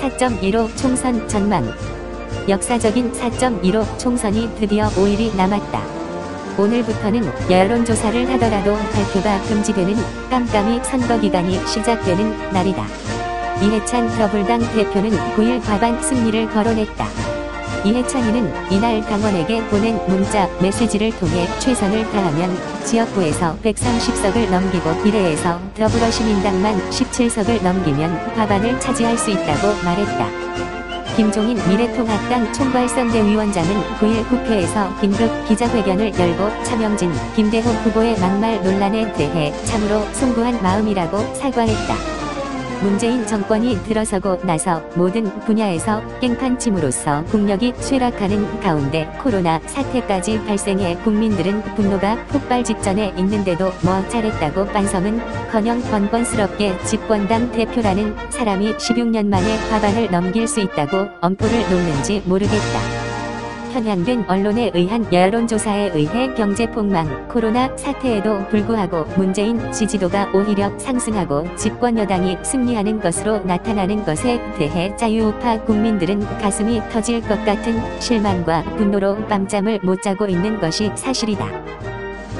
4.15 총선 전망. 역사적인 4.15 총선이 드디어 5일이 남았다. 오늘부터는 여론조사를 하더라도 발표가 금지되는 깜깜이 선거기간이 시작되는 날이다. 이해찬 더불당 대표는 9일 과반 승리를 거론했다. 이해찬이는 이날 당원에게 보낸 문자 메시지를 통해 최선을 다하면 지역구에서 130석을 넘기고 비례에서 더불어시민당만 17석을 넘기면 과반을 차지할 수 있다고 말했다. 김종인 미래통합당 총괄선대위원장은 9일 국회에서 긴급 기자회견을 열고 차명진, 김대호 후보의 막말 논란에 대해 참으로 숭고한 마음이라고 사과했다. 문재인 정권이 들어서고 나서 모든 분야에서 깽판침으로써 국력이 쇠락하는 가운데 코로나 사태까지 발생해 국민들은 분노가 폭발 직전에 있는데도 뭐 잘했다고 반성은커녕 번번스럽게 집권당 대표라는 사람이 16년 만에 과반을 넘길 수 있다고 엄포를 놓는지 모르겠다. 편향된 언론에 의한 여론조사에 의해 경제폭망, 코로나 사태에도 불구하고 문재인 지지도가 오히려 상승하고 집권 여당이 승리하는 것으로 나타나는 것에 대해 자유우파 국민들은 가슴이 터질 것 같은 실망과 분노로 밤잠을 못 자고 있는 것이 사실이다.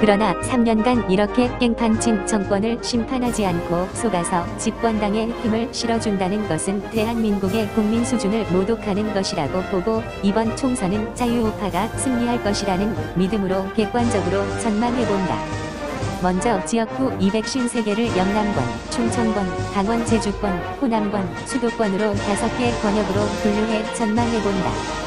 그러나 3년간 이렇게 깽판친 정권을 심판하지 않고 속아서 집권당에 힘을 실어준다는 것은 대한민국의 국민 수준을 모독하는 것이라고 보고 이번 총선은 자유우파가 승리할 것이라는 믿음으로 객관적으로 전망해본다. 먼저 지역구 253개를 영남권, 충청권, 강원 제주권, 호남권, 수도권으로 5개 권역으로 분류해 전망해본다.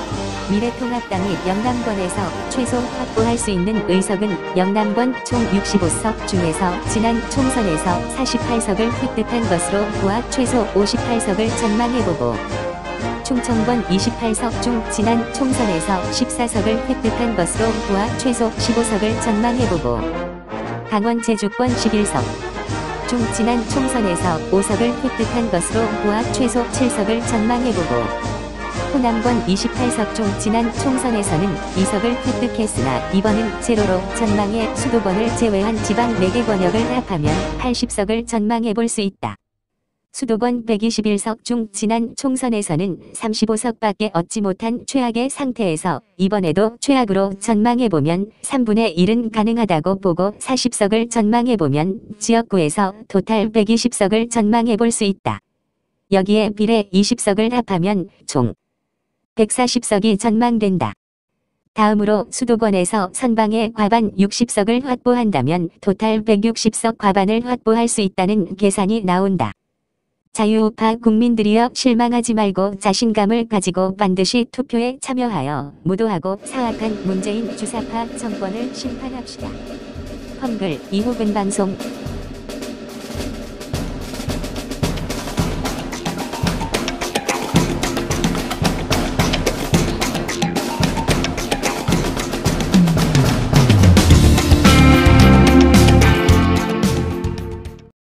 미래통합당이 영남권에서 최소 확보할 수 있는 의석은 영남권 총 65석 중에서 지난 총선에서 48석을 획득한 것으로 보아 최소 58석을 전망해보고 충청권 28석 중 지난 총선에서 14석을 획득한 것으로 보아 최소 15석을 전망해보고 강원 제주권 11석 중 지난 총선에서 5석을 획득한 것으로 보아 최소 7석을 전망해보고 호남권 28석 중 지난 총선에서는 2석을 획득했으나 이번은 제로로 전망해 수도권을 제외한 지방 4개 권역을 합하면 80석을 전망해볼 수 있다. 수도권 121석 중 지난 총선에서는 35석밖에 얻지 못한 최악의 상태에서 이번에도 최악으로 전망해보면 3분의 1은 가능하다고 보고 40석을 전망해보면 지역구에서 토탈 120석을 전망해볼 수 있다. 여기에 비례 20석을 합하면 총 140석이 전망된다. 다음으로 수도권에서 선방의 과반 60석을 확보한다면 토탈 160석 과반을 확보할 수 있다는 계산이 나온다. 자유우파 국민들이여 실망하지 말고 자신감을 가지고 반드시 투표에 참여하여 무도하고 사악한 문재인 주사파 정권을 심판합시다. 험글 이호근 방송